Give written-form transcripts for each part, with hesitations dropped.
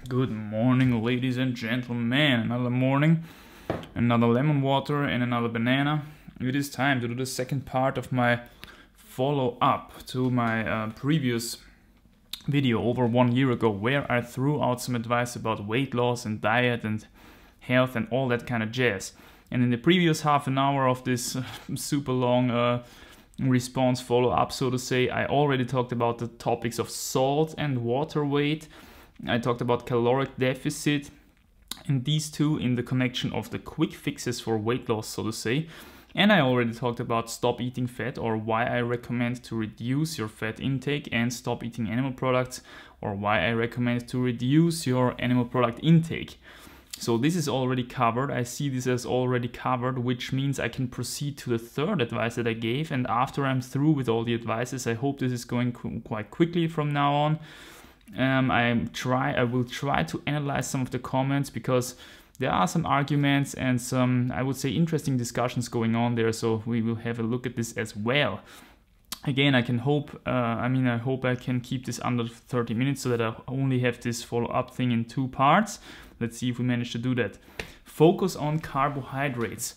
Good morning, ladies and gentlemen. Another morning, another lemon water and another banana. It is time to do the second part of my follow-up to my previous video over 1 year ago, where I threw out some advice about weight loss and diet and health and all that kind of jazz. And in the previous half an hour of this super long response follow-up, so to say, I already talked about the topics of salt and water weight. I talked about caloric deficit, and these two in the connection of the quick fixes for weight loss, so to say. And I already talked about stop eating fat, or why I recommend to reduce your fat intake and stop eating animal products, or why I recommend to reduce your animal product intake. So this is already covered. I see this as already covered, which means I can proceed to the third advice that I gave. And after I'm through with all the advices, I hope this is going quite quickly from now on. I will try to analyze some of the comments, because there are some arguments and some, I would say, interesting discussions going on there. So we will have a look at this as well. Again, I hope I can keep this under 30 minutes so that I only have this follow-up thing in 2 parts. Let's see if we manage to do that. Focus on carbohydrates.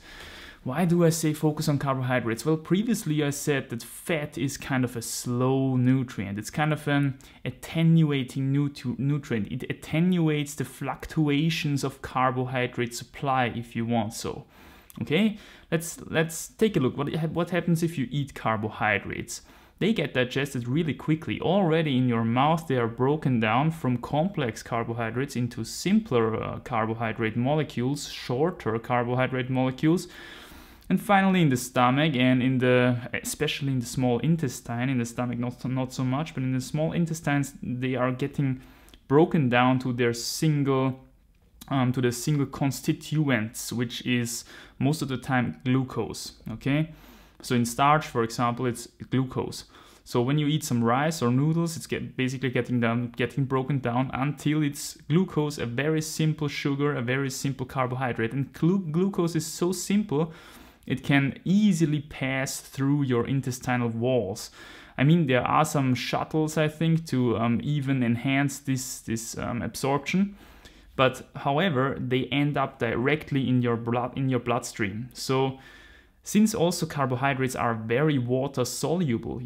Why do I say focus on carbohydrates? Well, previously I said that fat is kind of a slow nutrient. It's kind of an attenuating nutrient. It attenuates the fluctuations of carbohydrate supply, if you want so. Okay, let's take a look. What happens if you eat carbohydrates? They get digested really quickly. Already in your mouth, they are broken down from complex carbohydrates into simpler carbohydrate molecules, shorter carbohydrate molecules. And finally in the stomach, and especially in the small intestine, in the stomach not so much, but in the small intestines, they are getting broken down to their single constituents, which is most of the time glucose. Okay, so in starch, for example, it's glucose. So when you eat some rice or noodles, it's basically getting broken down until it's glucose, a very simple sugar, a very simple carbohydrate. And glucose is so simple, it can easily pass through your intestinal walls. I mean, there are some shuttles, I think, to even enhance this absorption. But however, they end up directly in your bloodstream. So since also carbohydrates are very water soluble,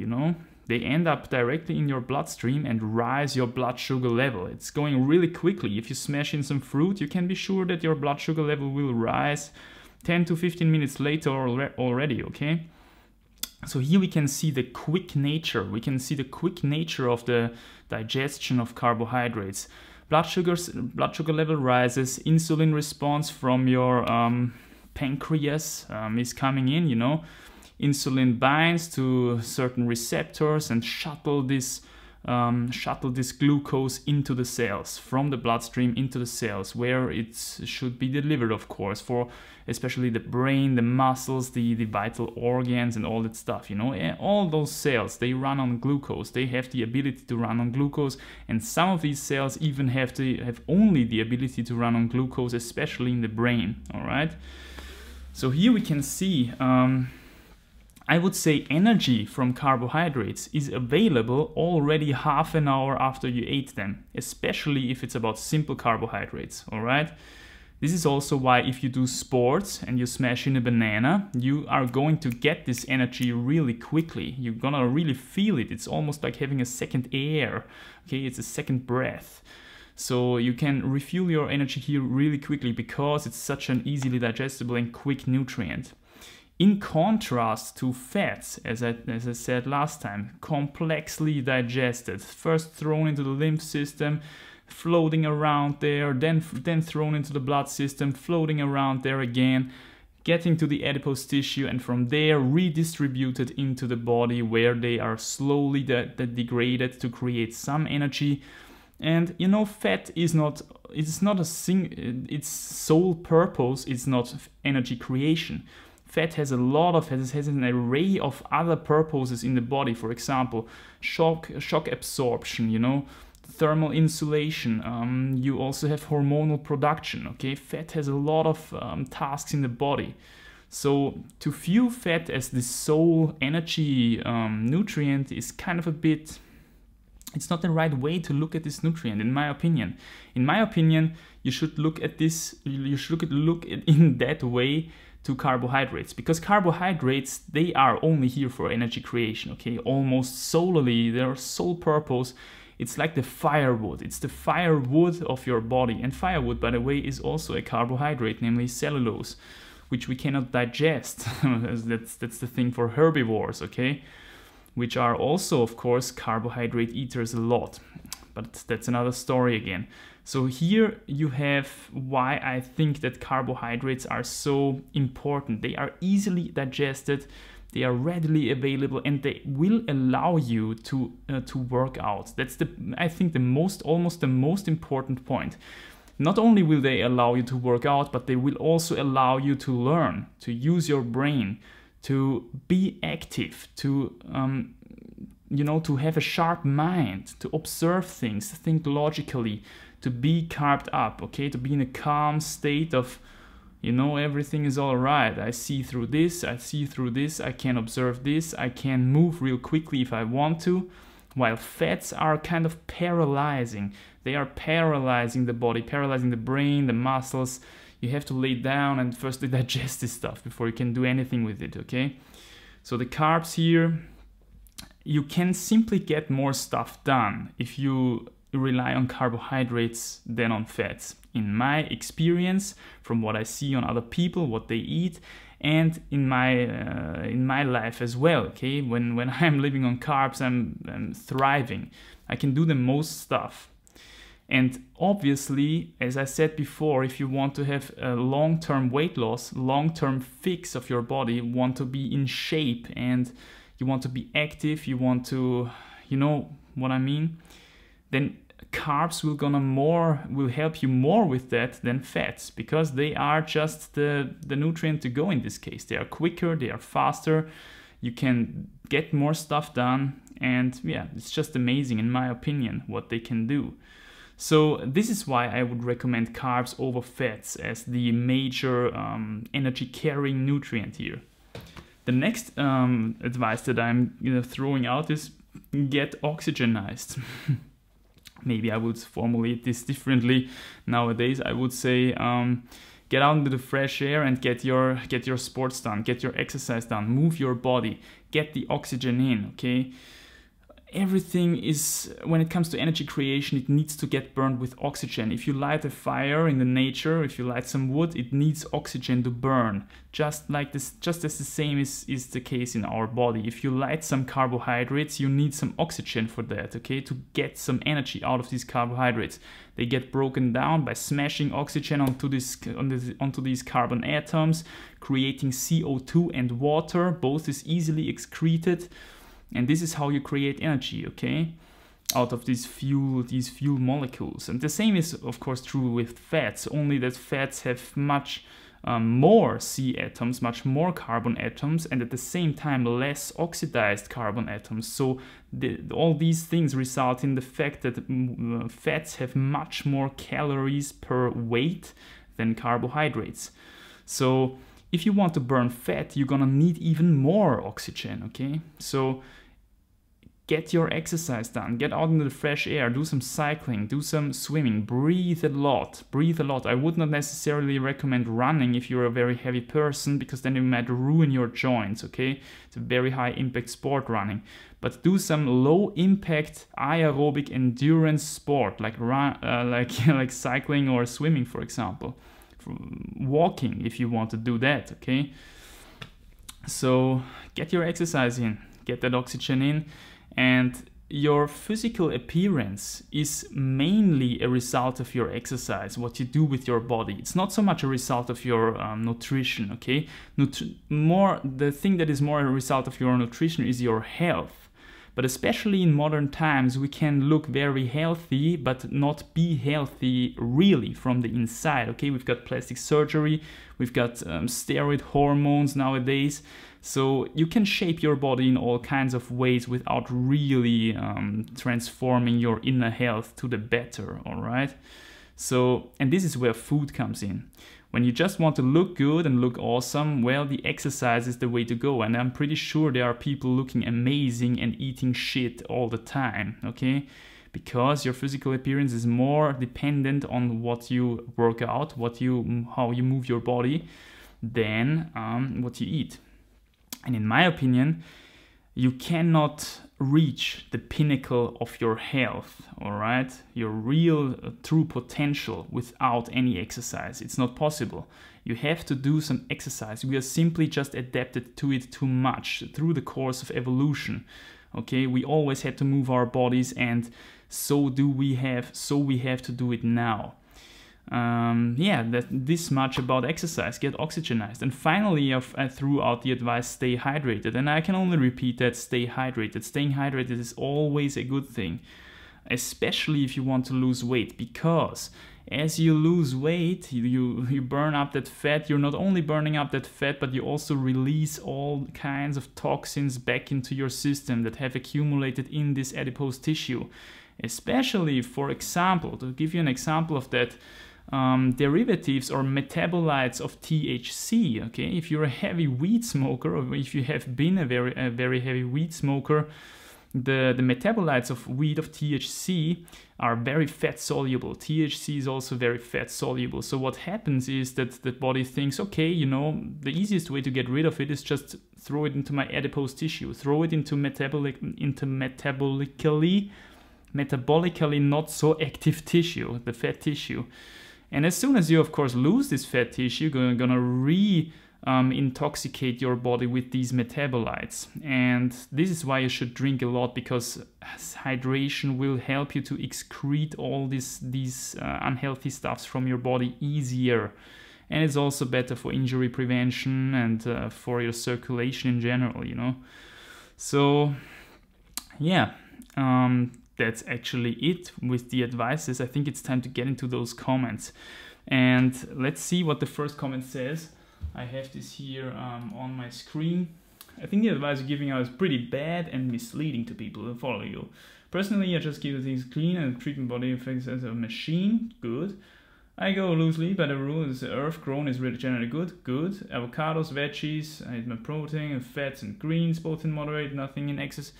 they end up directly in your bloodstream and rise your blood sugar level. It's going really quickly. If you smash in some fruit, you can be sure that your blood sugar level will rise 10 to 15 minutes later already, okay? So here we can see the quick nature. We can see the quick nature of the digestion of carbohydrates. Blood sugar level rises, insulin response from your pancreas is coming in, Insulin binds to certain receptors and shuttle this glucose into the cells, from the bloodstream into the cells, where it should be delivered, of course, for especially the brain, the muscles, the vital organs and all that stuff, all those cells, they run on glucose. They have the ability to run on glucose, and some of these cells even have only the ability to run on glucose, especially in the brain. All right, so here we can see I would say energy from carbohydrates is available already half an hour after you ate them, especially if it's about simple carbohydrates, all right? This is also why if you do sports and you smash in a banana, you are going to get this energy really quickly. You're gonna really feel it. It's almost like having a second air, okay? It's a second breath. So you can refuel your energy here really quickly because it's such an easily digestible and quick nutrient. In contrast to fats, as I said last time, complexly digested, first thrown into the lymph system, floating around there, then thrown into the blood system, floating around there again, getting to the adipose tissue, and from there redistributed into the body, where they are slowly degraded to create some energy. And fat is not its sole purpose is not energy creation. Fat has an array of other purposes in the body. For example, shock absorption, thermal insulation. You also have hormonal production. Okay, fat has a lot of tasks in the body. So to view fat as the sole energy nutrient is kind of a bit It's not the right way to look at this nutrient, in my opinion. In my opinion, you should look at this, you should look at in that way to carbohydrates, because carbohydrates, they are only here for energy creation, okay? Almost solely, their sole purpose, it's like the firewood. It's the firewood of your body. And firewood, by the way, is also a carbohydrate, namely cellulose, which we cannot digest. that's the thing for herbivores, okay? Which are also, of course, carbohydrate eaters a lot. But that's another story again. So here you have why I think that carbohydrates are so important. They are easily digested, they are readily available, and they will allow you to work out. That's I think almost the most important point. Not only will they allow you to work out, but they will also allow you to learn, to use your brain, to be active, to to have a sharp mind, to observe things, to think logically, to be carved up, okay, to be in a calm state of, everything is all right. I see through this, I can observe this, I can move real quickly if I want to, while fats are kind of paralyzing. They are paralyzing the body, paralyzing the brain, the muscles. You have to lay down and firstly digest this stuff before you can do anything with it, okay? So the carbs here, you can simply get more stuff done if you rely on carbohydrates than on fats. In my experience, from what I see on other people, what they eat, and in my life as well, okay? When I'm living on carbs, I'm thriving. I can do the most stuff. And obviously, as I said before, if you want to have a long-term weight loss, long-term fix of your body, want to be in shape and you want to be active, you want to, you know what I mean, then carbs will help you more with that than fats, because they are just the nutrient to go in this case. They are quicker, they are faster, you can get more stuff done, and yeah, it's just amazing in my opinion what they can do. So this is why I would recommend carbs over fats as the major energy carrying nutrient here. The next advice that I'm throwing out is get oxygenized. Maybe I would formulate this differently nowadays. I would say get out into the fresh air and get your sports done, get your exercise done, move your body, get the oxygen in, okay? Everything is, when it comes to energy creation, it needs to get burned with oxygen. If you light a fire in the nature, if you light some wood, it needs oxygen to burn. Just as the same is the case in our body. If you light some carbohydrates, you need some oxygen for that, okay? To get some energy out of these carbohydrates. They get broken down by smashing oxygen onto these carbon atoms, creating CO2 and water. Both is easily excreted. And this is how you create energy, okay? Out of these fuel molecules. And the same is, of course, true with fats, only that fats have much more C atoms, much more carbon atoms, and at the same time less oxidized carbon atoms. So all these things result in the fact that fats have much more calories per weight than carbohydrates. So if you want to burn fat, you're gonna need even more oxygen, okay? So get your exercise done, get out into the fresh air, do some cycling, do some swimming, breathe a lot. I would not necessarily recommend running if you're a very heavy person, because then you might ruin your joints, okay? It's a very high impact sport, running. But do some low impact aerobic endurance sport, like like cycling or swimming, for example. Walking, if you want to do that, okay? So get your exercise in, get that oxygen in, and your physical appearance is mainly a result of your exercise, what you do with your body. It's not so much a result of your nutrition, okay? The thing that is more a result of your nutrition is your health. But especially in modern times, we can look very healthy, but not be healthy really from the inside, okay? We've got plastic surgery, we've got steroid hormones nowadays. So you can shape your body in all kinds of ways without really transforming your inner health to the better, all right? So, and this is where food comes in. When you just want to look good and look awesome, well, the exercise is the way to go. And I'm pretty sure there are people looking amazing and eating shit all the time, okay? Because your physical appearance is more dependent on what you work out, how you move your body, than what you eat. And in my opinion, you cannot reach the pinnacle of your health, all right? Your real true potential without any exercise. It's not possible. You have to do some exercise. We are simply just adapted to it too much through the course of evolution. Okay, we always had to move our bodies, and so we have to do it now. This much about exercise. Get oxygenized. And finally, I threw out the advice, stay hydrated. And I can only repeat that, stay hydrated. Staying hydrated is always a good thing, especially if you want to lose weight, because as you lose weight, you burn up that fat. You're not only burning up that fat, but you also release all kinds of toxins back into your system that have accumulated in this adipose tissue. Especially, for example, to give you an example of that, derivatives or metabolites of THC. Okay, if you're a heavy weed smoker, or if you have been a very heavy weed smoker, the metabolites of weed of THC are very fat soluble. THC is also very fat soluble. So what happens is that the body thinks, okay, you know, the easiest way to get rid of it is just throw it into my adipose tissue, throw it into metabolically not so active tissue, the fat tissue. And as soon as you, of course, lose this fat tissue, you're gonna intoxicate your body with these metabolites. And this is why you should drink a lot, because hydration will help you to excrete all these unhealthy stuffs from your body easier. And it's also better for injury prevention and for your circulation in general, you know. So, yeah. That's actually it with the advices. I think it's time to get into those comments. And let's see what the first comment says. I have this here on my screen. I think the advice you're giving out is pretty bad and misleading to people who follow you. Personally, I just keep things clean and treat my body effects as a machine. Good. I go loosely by the rule is earth grown is really generally good. Good. Avocados, veggies, I eat my protein and fats and greens, both in moderate, nothing in excess.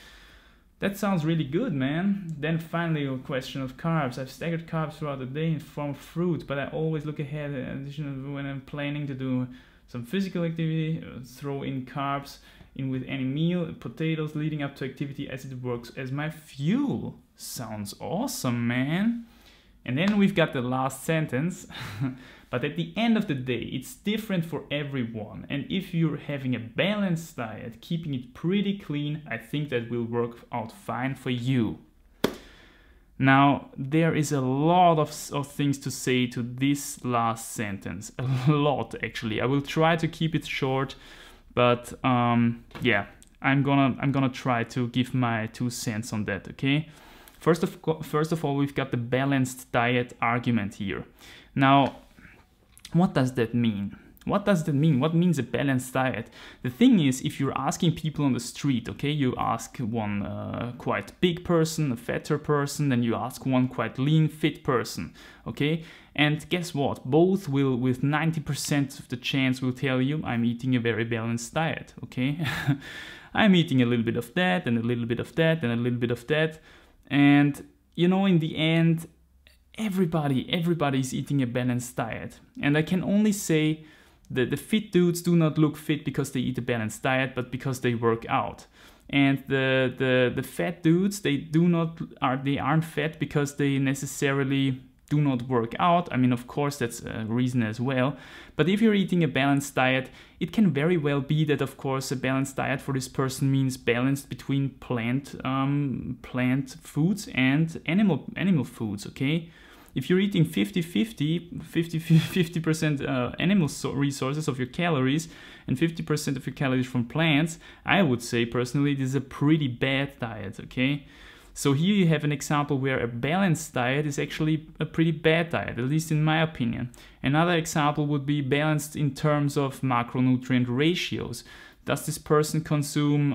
That sounds really good, man. Then finally, a question of carbs. I've staggered carbs throughout the day in form of fruit, but I always look ahead in addition when I'm planning to do some physical activity, throw in carbs in with any meal, potatoes leading up to activity as it works as my fuel. Sounds awesome, man. And then we've got the last sentence. But at the end of the day, it's different for everyone. And if you're having a balanced diet, keeping it pretty clean, I think that will work out fine for you. Now, there is a lot of things to say to this last sentence. A lot, actually. I will try to keep it short, but yeah, I'm gonna try to give my 2 cents on that, okay? First of all, we've got the balanced diet argument here. Now, what does that mean? What does that mean? What means a balanced diet? The thing is, if you're asking people on the street, okay, you ask one quite big person, a fatter person, then you ask one quite lean, fit person, okay? And guess what? Both will, with 90% of the chance, will tell you, I'm eating a very balanced diet, okay? I'm eating a little bit of that, and a little bit of that, and a little bit of that. And, you know, in the end, everybody is eating a balanced diet. And I can only say that the fit dudes do not look fit because they eat a balanced diet, but because they work out. And the fat dudes, they aren't fat because they necessarily do not work out. I mean, of course, that's a reason as well. But if you're eating a balanced diet, it can very well be that, of course, a balanced diet for this person means balanced between plant foods and animal foods, okay? If you're eating 50% animal resources of your calories and 50% of your calories from plants, I would say personally this is a pretty bad diet, okay? So here you have an example where a balanced diet is actually a pretty bad diet, at least in my opinion. Another example would be balanced in terms of macronutrient ratios. Does this person consume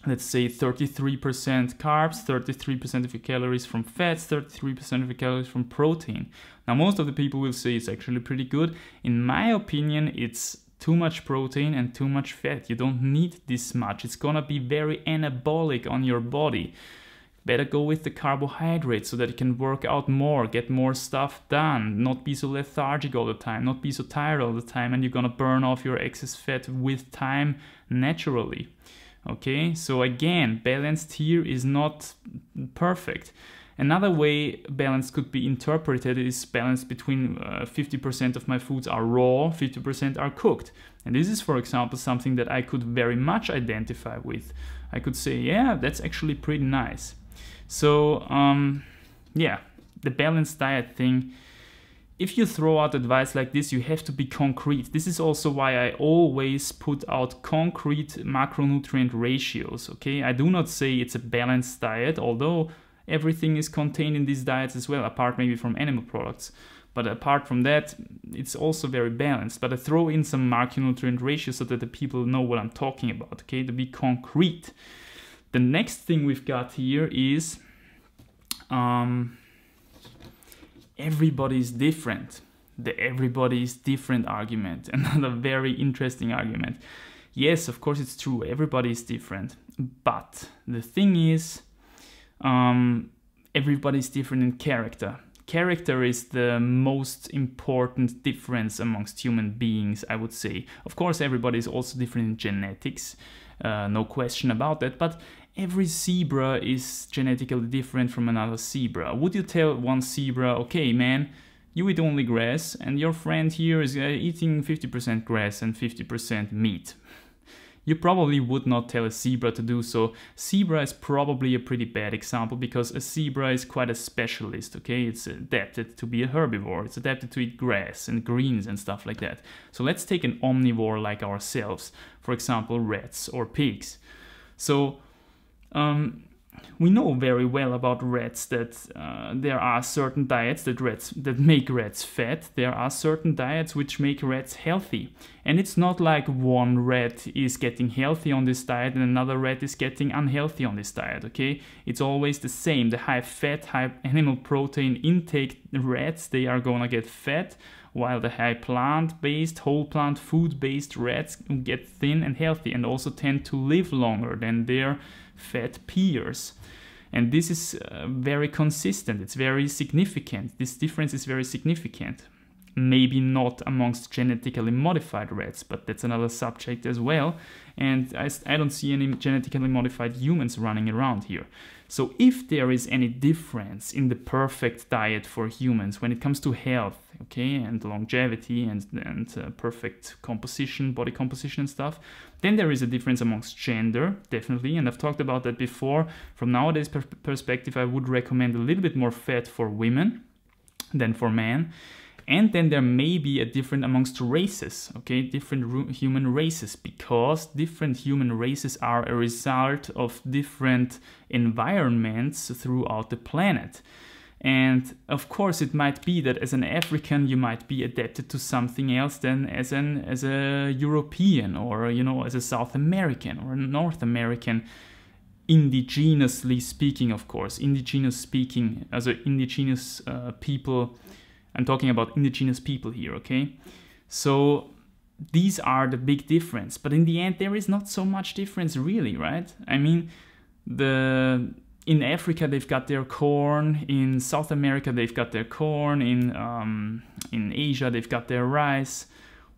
let's say 33% carbs, 33% of your calories from fats, 33% of your calories from protein. Now, most of the people will say it's actually pretty good. In my opinion, it's too much protein and too much fat. You don't need this much. It's gonna be very anabolic on your body. Better go with the carbohydrates so that you can work out more, get more stuff done, not be so lethargic all the time, not be so tired all the time, and you're gonna burn off your excess fat with time naturally. Okay, so again, balanced here is not perfect. Another way balanced could be interpreted is balanced between 50% of my foods are raw, 50% are cooked. And this is, for example, something that I could very much identify with. I could say, yeah, that's actually pretty nice. So, yeah, the balanced diet thing. If you throw out advice like this, you have to be concrete. This is also why I always put out concrete macronutrient ratios, okay? I do not say it's a balanced diet, although everything is contained in these diets as well, apart maybe from animal products. But apart from that, it's also very balanced. But I throw in some macronutrient ratios so that the people know what I'm talking about, okay? To be concrete. The next thing we've got here is everybody is different. The everybody is different argument. Another very interesting argument. Yes, of course it's true. Everybody is different. But the thing is, everybody is different in character. Character is the most important difference amongst human beings, I would say. Of course, everybody is also different in genetics. No question about that. But every zebra is genetically different from another zebra. Would you tell one zebra, okay, man, you eat only grass, and your friend here is eating 50% grass and 50% meat? You probably would not tell a zebra to do so. Zebra is probably a pretty bad example because a zebra is quite a specialist, okay? It's adapted to be a herbivore. It's adapted to eat grass and greens and stuff like that. So let's take an omnivore like ourselves, for example, rats or pigs. So we know very well about rats that there are certain diets that make rats fat. There are certain diets which make rats healthy. And it's not like one rat is getting healthy on this diet and another rat is getting unhealthy on this diet, okay? It's always the same. The high fat, high animal protein intake rats, they are gonna get fat, while the high plant-based, whole plant food-based rats get thin and healthy and also tend to live longer than their fat peers. And this is very consistent. It's very significant. This difference is very significant. Maybe not amongst genetically modified rats, but that's another subject as well. And I don't see any genetically modified humans running around here. So if there is any difference in the perfect diet for humans when it comes to health, okay, and longevity and perfect composition, body composition and stuff, then there is a difference amongst gender, definitely. And I've talked about that before. From nowadays perspective, I would recommend a little bit more fat for women than for men. And then there may be a difference amongst races, okay, different human races, because different human races are a result of different environments throughout the planet. And of course, it might be that as an African, you might be adapted to something else than as a European, or, you know, as a South American or a North American. Indigenously speaking, of course, indigenous speaking, as a indigenous people. I'm talking about indigenous people here, okay? So these are the big difference. But in the end, there is not so much difference really, right? I mean, in Africa, they've got their corn. In South America, they've got their corn. In Asia, they've got their rice.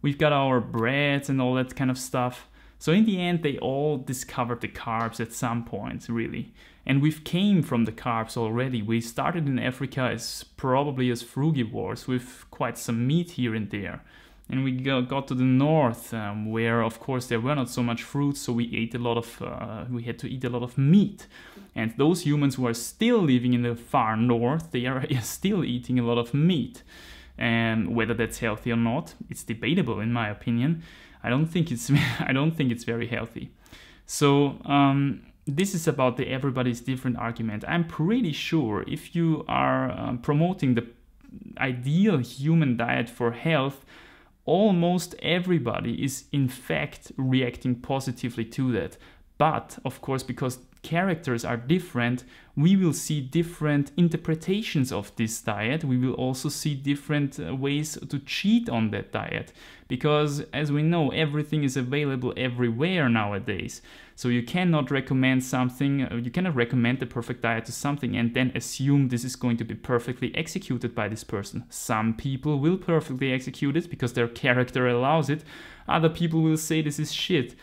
We've got our breads and all that kind of stuff. So in the end, they all discovered the carbs at some point, really. And we've came from the carbs already. We started in Africa as probably as frugivores with quite some meat here and there. And we got to the north, where of course there were not so much fruits, so we ate a lot of, we had to eat a lot of meat. And those humans who are still living in the far north, they are still eating a lot of meat. And whether that's healthy or not, it's debatable in my opinion. I don't think it's very healthy. So this is about the everybody's different argument. I'm pretty sure if you are promoting the ideal human diet for health, almost everybody is in fact reacting positively to that. But of course, because characters are different, we will see different interpretations of this diet. We will also see different ways to cheat on that diet, because as we know, everything is available everywhere nowadays. So you cannot recommend something, you cannot recommend the perfect diet to something and then assume this is going to be perfectly executed by this person. Some people will perfectly execute it because their character allows it. Other people will say this is shit.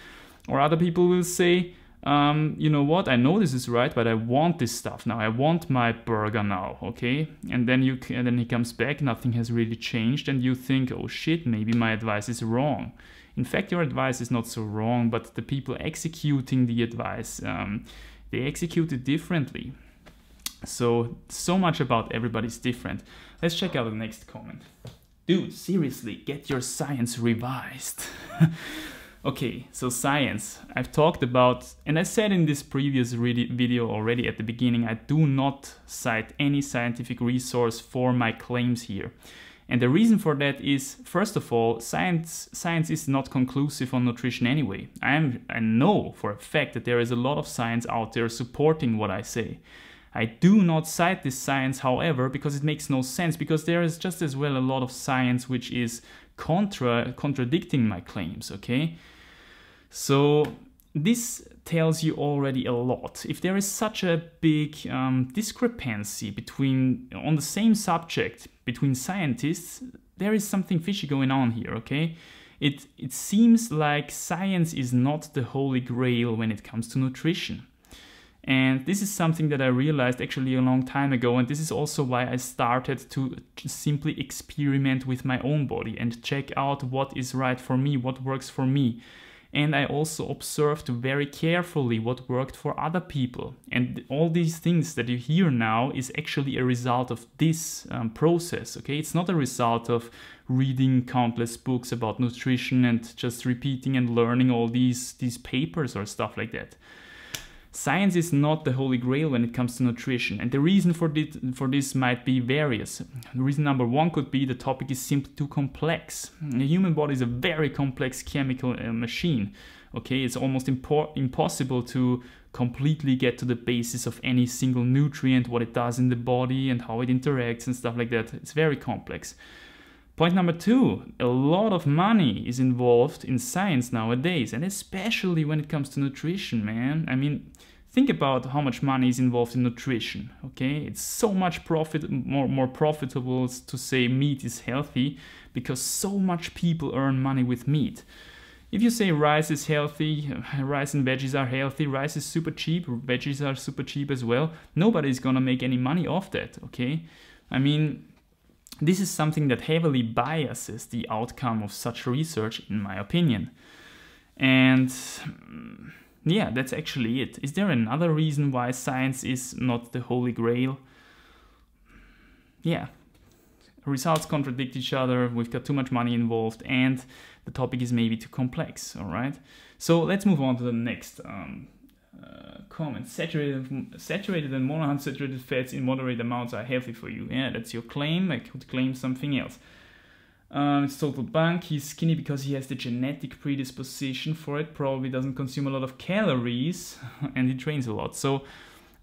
Or other people will say, you know what, I know this is right, but I want this stuff now. I want my burger now, okay? And then he comes back, nothing has really changed, and you think, oh shit, maybe my advice is wrong. In fact, your advice is not so wrong, but the people executing the advice, they execute it differently. So much about everybody's different. Let's check out the next comment. Dude, seriously, get your science revised. Okay, so science. I've talked about, and I said in this previous video already at the beginning, I do not cite any scientific resource for my claims here. And the reason for that is, first of all, science is not conclusive on nutrition anyway. I know for a fact that there is a lot of science out there supporting what I say. I do not cite this science, however, because it makes no sense, because there is just as well a lot of science which is contradicting my claims, okay? So this tells you already a lot. If there is such a big discrepancy on the same subject between scientists, there is something fishy going on here, okay? It seems like science is not the holy grail when it comes to nutrition. And this is something that I realized actually a long time ago, and this is also why I started to simply experiment with my own body and check out what is right for me, what works for me. And I also observed very carefully what worked for other people. And all these things that you hear now is actually a result of this process, okay? It's not a result of reading countless books about nutrition and just repeating and learning all these papers or stuff like that. Science is not the holy grail when it comes to nutrition, and the reason for this might be various. Reason number one could be the topic is simply too complex. The human body is a very complex chemical machine. Okay, it's almost impossible to completely get to the basis of any single nutrient, what it does in the body and how it interacts and stuff like that. It's very complex. Point number two, a lot of money is involved in science nowadays, and especially when it comes to nutrition, man. I mean, think about how much money is involved in nutrition, okay? It's so much more profitable to say meat is healthy because so much people earn money with meat. If you say rice is healthy, rice and veggies are healthy, rice is super cheap, veggies are super cheap as well, nobody's gonna make any money off that, okay? I mean, this is something that heavily biases the outcome of such research, in my opinion. And yeah, that's actually it. Is there another reason why science is not the holy grail? Yeah, results contradict each other, we've got too much money involved, and the topic is maybe too complex, all right? So let's move on to the next comment. Saturated and monounsaturated fats in moderate amounts are healthy for you. Yeah, that's your claim. I could claim something else. It's total bunk. He's skinny because he has the genetic predisposition for it. Probably doesn't consume a lot of calories and he trains a lot. So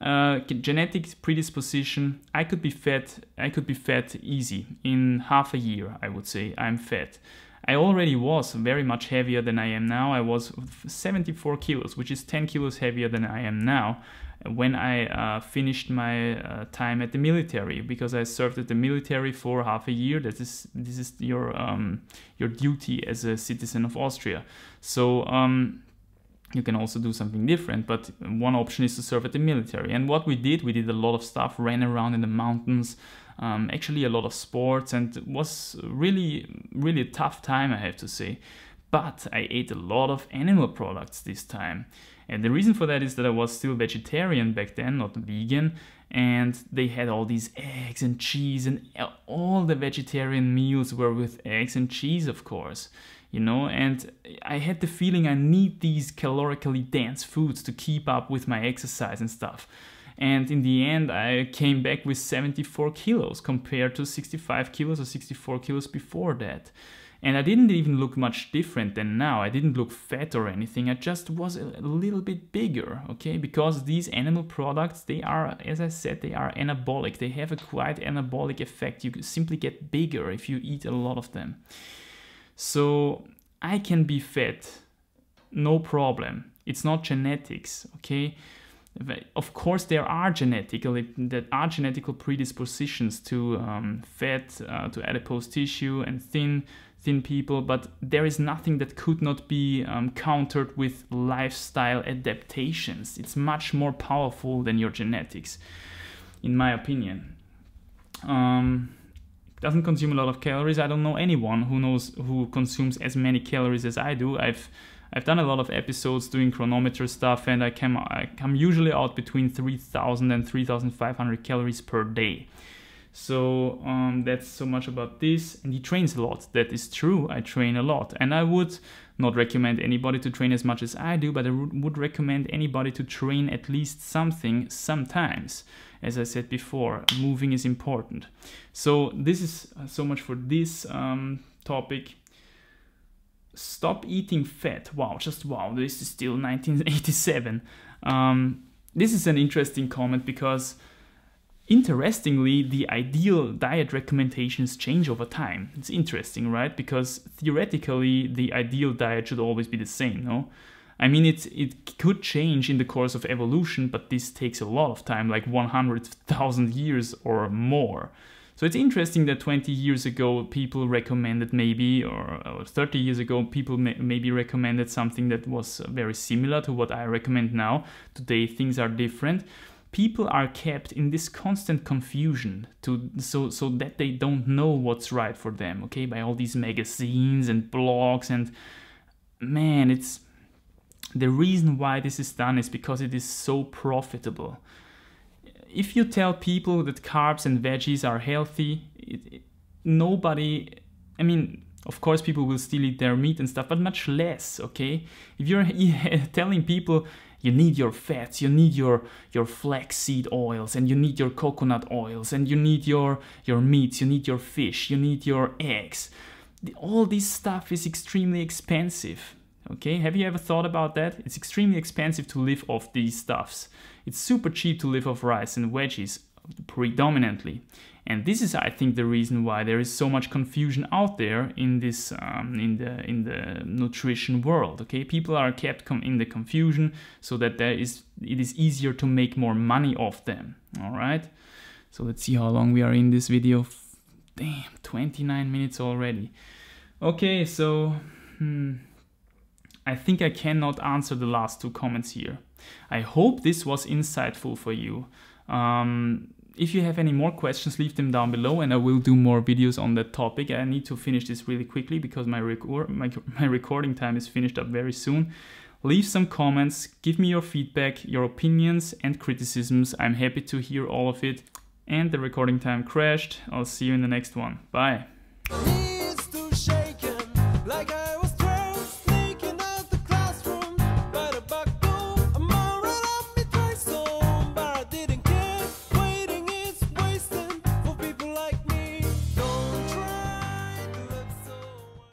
genetic predisposition, I could be fat easy in half a year. I would say I'm fat. I already was very much heavier than I am now. I was 74 kilos, which is 10 kilos heavier than I am now when I finished my time at the military, because I served at the military for half a year. This is your duty as a citizen of Austria. So you can also do something different, but one option is to serve at the military. And what we did a lot of stuff, ran around in the mountains, actually a lot of sports, and it was really a tough time, I have to say. But I ate a lot of animal products this time. And the reason for that is that I was still vegetarian back then, not vegan, and they had all these eggs and cheese, and all the vegetarian meals were with eggs and cheese, of course. You know, and I had the feeling I need these calorically dense foods to keep up with my exercise and stuff. And in the end, I came back with 74 kilos compared to 65 kilos or 64 kilos before that. And I didn't even look much different than now. I didn't look fat or anything. I just was a little bit bigger, okay? Because these animal products, they are, as I said, they are anabolic. They have a quite anabolic effect. You simply get bigger if you eat a lot of them. So I can be fat, no problem. It's not genetics, okay? Of course, there are genetical predispositions to fat, to adipose tissue and thin people, but there is nothing that could not be countered with lifestyle adaptations. It's much more powerful than your genetics, in my opinion. Doesn't consume a lot of calories. I don't know anyone who consumes as many calories as I do. I've done a lot of episodes doing chronometer stuff, and I come usually out between 3,000 and 3,500 calories per day. So that's so much about this. And he trains a lot. That is true. I train a lot, and I would not recommend anybody to train as much as I do, but I would recommend anybody to train at least something sometimes. As I said before, moving is important. So this is so much for this topic. Stop eating fat. Wow, just wow, this is still 1987. This is an interesting comment because, interestingly, the ideal diet recommendations change over time. It's interesting, right? Because theoretically, the ideal diet should always be the same, no? I mean, it could change in the course of evolution, but this takes a lot of time, like 100,000 years or more. So it's interesting that 20 years ago people recommended maybe, or 30 years ago people maybe recommended something that was very similar to what I recommend now. Today things are different. People are kept in this constant confusion so that they don't know what's right for them, okay, by all these magazines and blogs. And man, it's the reason why this is done is because it is so profitable. If you tell people that carbs and veggies are healthy, nobody, I mean, of course people will still eat their meat and stuff, but much less, okay? If you're telling people you need your fats, you need your flaxseed oils, and you need your coconut oils, and you need your meats, you need your fish, you need your eggs, all this stuff is extremely expensive. Okay, have you ever thought about that? It's extremely expensive to live off these stuffs. It's super cheap to live off rice and veggies predominantly. And this is, I think, the reason why there is so much confusion out there in this in the nutrition world. Okay, people are kept in the confusion so that it is easier to make more money off them. All right. So let's see how long we are in this video. Damn, 29 minutes already. Okay, so I think I cannot answer the last two comments here. I hope this was insightful for you. If you have any more questions, leave them down below and I will do more videos on that topic. I need to finish this really quickly because my recording time is finished up very soon. Leave some comments, give me your feedback, your opinions and criticisms. I'm happy to hear all of it. And the recording time crashed. I'll see you in the next one. Bye.